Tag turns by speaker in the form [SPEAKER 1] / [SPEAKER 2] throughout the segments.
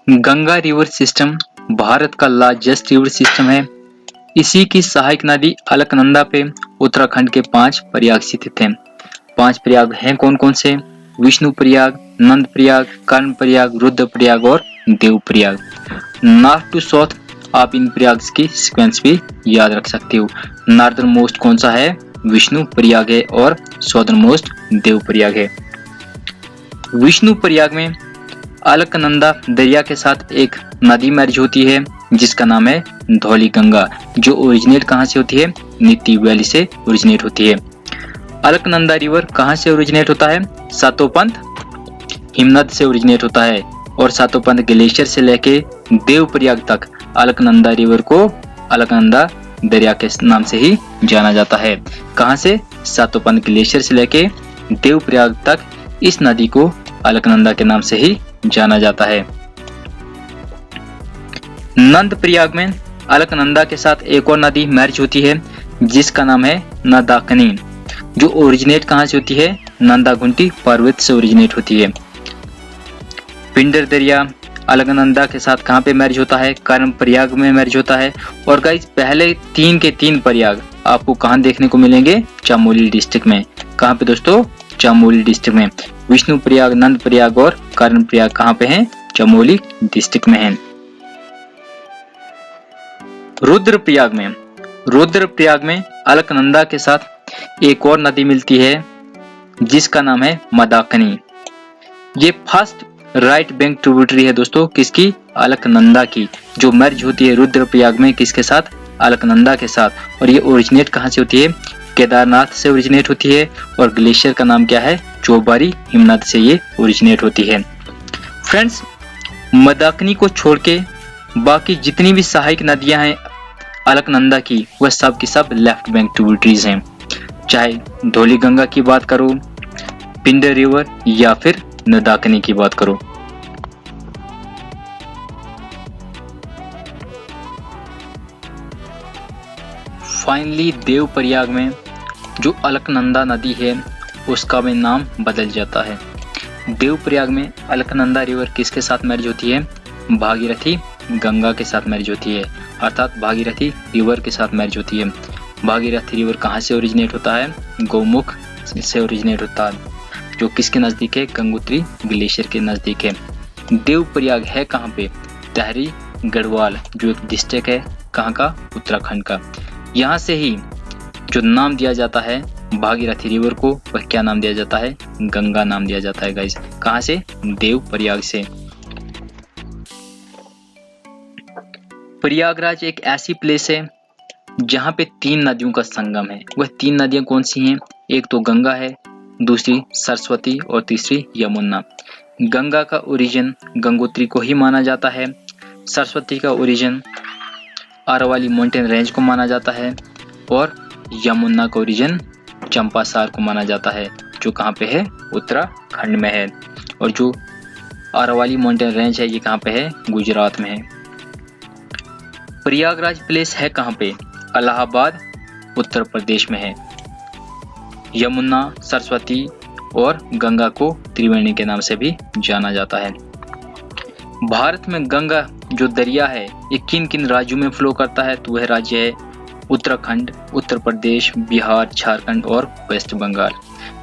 [SPEAKER 1] Ganga river system Bharat का largest river system है। इसी की सहायक नदी अलकनंदा पे उत्तराखंड के 5 प्रयाग स्थित हैं। 5 प्रयाग हैं कौन कौन से? विष्णु प्रयाग, नंद प्रयाग, कर्ण प्रयाग, रुद्र प्रयाग और Dev Prayag. North to south आप इन प्रयाग की सीक्वेंस भी याद रख सकते हो। नॉर्दर्न मोस्ट कौन सा है? विष्णु प्रयाग है और साउदर्न मोस्ट देव प्रयाग है। विष्णु प्रयाग में अलकनंदा दरिया के साथ एक नदी मर्ज होती है जिसका नाम है धौली गंगा, जो ओरिजिनेट कहाँ से होती है? नीति वैली से ओरिजिनेट होती है। अलकनंदा रिवर कहाँ से ओरिजिनेट होता है? सातोपंथ हिमनद से ओरिजिनेट होता है और सातोपंथ ग्लेशियर से लेके देवप्रयाग तक अलकनंदा रिवर को अलकनंदा दरिया के नाम से ही जाना जाता है। कहाँ से? सातोपंथ ग्लेशियर से लेके देवप्रयाग तक इस नदी को अलकनंदा के नाम से ही जाना जाता है। नंद प्रयाग में अलकनंदा के साथ एक और नदी मर्ज होती है जिसका नाम है नंदाकिनी, जो ओरिजिनेट कहाँ से होती है? नंदाघुंटी पर्वत से ओरिजिनेट होती है। पिंडर दरिया अलकनंदा के साथ कहाँ पे मर्ज होता है? कर्म प्रयाग में मर्ज होता है। और गाइस पहले 3 के 3 प्रयाग आपको कहाँ देखने को मिलेंगे? चमोली डिस्ट्रिक्ट में। कहाँ पे दोस्तों? चमोली डिस्ट्रिक्ट में। विष्णु प्रयाग, नंद प्रयाग और कर्ण प्रयाग कहाँ पे हैं? चमोली डिस्ट्रिक्ट में हैं। रुद्र प्रयाग में अलकनंदा के साथ एक और नदी मिलती है जिसका नाम है मंदाकिनी। ये फर्स्ट राइट बैंक ट्रिब्यूटरी है दोस्तों किसकी? अलकनंदा की, जो मर्ज होती है रुद्र प्रयाग में किसके साथ? अलकनंदा के साथ। और ये ओरिजिनेट कहाँ से होती है? केदारनाथ से ओरिजिनेट होती है और ग्लेशियर का नाम क्या है? चौबारी हिमनद से ये ओरिजिनेट होती है। फ्रेंड्स, मंदाकिनी को छोड़ के बाकी जितनी भी सहायक नदियां हैं अलकनंदा की, वह सब की सब लेफ्ट बैंक ट्रिब्यूटरीज हैं। चाहे धौली गंगा की बात करो, पिंडर रिवर या फिर मंदाकिनी की बात करो। फाइनली देवप्रयाग में जो अलकनंदा नदी है उसका भी नाम बदल जाता है। देवप्रयाग में अलकनंदा रिवर किसके साथ मर्ज होती है? भागीरथी गंगा के साथ मर्ज होती है, अर्थात भागीरथी रिवर के साथ मर्ज होती है। भागीरथी रिवर कहाँ से ओरिजिनेट होता है? गौमुख से ओरिजिनेट होता है, जो किसके नजदीक है? गंगोत्री ग्लेशियर के नजदीक है। देवप्रयाग है कहाँ पे? टहरी गढ़वाल, जो एक डिस्ट्रिक्ट है कहाँ का? उत्तराखंड का। यहाँ से ही जो नाम दिया जाता है भागीरथी रिवर को, वह क्या नाम दिया जाता है? गंगा नाम दिया जाता है गाइस। कहाँ से? देवप्रयाग से। प्रयागराज एक ऐसी प्लेस है जहाँ पे 3 नदियों का संगम है। वह 3 नदियां कौन सी हैं? एक तो गंगा है, दूसरी सरस्वती और तीसरी यमुना। गंगा का ओरिजिन गंगोत्री को ही माना जाता है। सरस्वती का ओरिजिन अरावली माउंटेन रेंज को माना जाता है और यमुना का ओरिजिन चंपासार को माना जाता है, जो कहाँ पे है? उत्तराखंड में है। और जो अरावली माउंटेन रेंज है ये कहाँ पे है? गुजरात में है। प्रयागराज प्लेस है कहाँ पे? इलाहाबाद उत्तर प्रदेश में है। यमुना, सरस्वती और गंगा को त्रिवेणी के नाम से भी जाना जाता है। भारत में गंगा जो दरिया है ये किन किन राज्यों में फ्लो करता है? तो वह राज्य है उत्तराखंड, उत्तर प्रदेश, बिहार, झारखंड और वेस्ट बंगाल।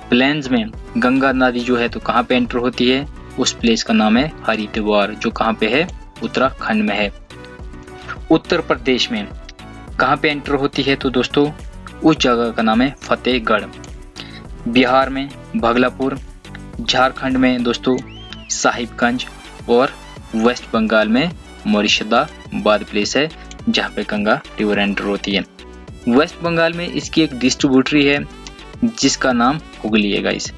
[SPEAKER 1] प्लेन्स में गंगा नदी जो है तो कहाँ पे एंटर होती है? उस प्लेस का नाम है हरिद्वार, जो कहाँ पे है? उत्तराखंड में है। उत्तर प्रदेश में कहाँ पे एंटर होती है? तो दोस्तों उस जगह का नाम है फतेहगढ़। बिहार में भागलपुर, झारखंड में दोस्तों साहिबगंज और वेस्ट बंगाल में मुर्शिदाबाद प्लेस है जहाँ पे गंगा रिवर एंटर होती है। वेस्ट बंगाल में इसकी एक डिस्ट्रीब्यूटरी है जिसका नाम हुगली है गाइस।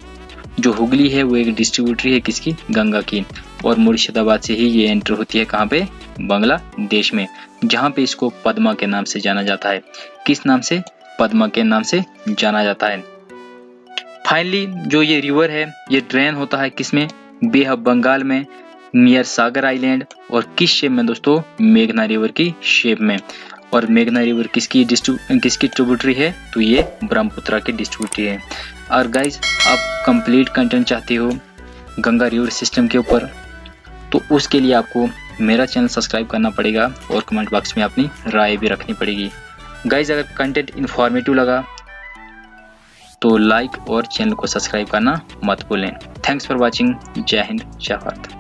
[SPEAKER 1] जो हुगली है वो एक डिस्ट्रीब्यूटरी है किसकी? गंगा की। और मुर्शिदाबाद से ही ये एंटर होती है कहाँ पे? बांग्लादेश में, जहाँ पे इसको पद्मा के नाम से जाना जाता है। किस नाम से? पद्मा के नाम से जाना जाता है। फाइनली जो ये रिवर है ये ड्रेन होता है किसमें? बे ऑफ बंगाल में, नियर सागर आइलैंड। और किस शेप में दोस्तों? मेघना रिवर की शेप में। और मेघना रिवर किसकी ट्रिब्यूटरी है? तो ये ब्रह्मपुत्र की डिस्ट्रीब्यूटरी है। और गाइज आप कंप्लीट कंटेंट चाहते हो गंगा रिवर सिस्टम के ऊपर, तो उसके लिए आपको मेरा चैनल सब्सक्राइब करना पड़ेगा और कमेंट बॉक्स में अपनी राय भी रखनी पड़ेगी। गाइज अगर कंटेंट इन्फॉर्मेटिव लगा तो लाइक और चैनल को सब्सक्राइब करना मत भूलें। Thanks for watching. जय हिंद, जय भारत।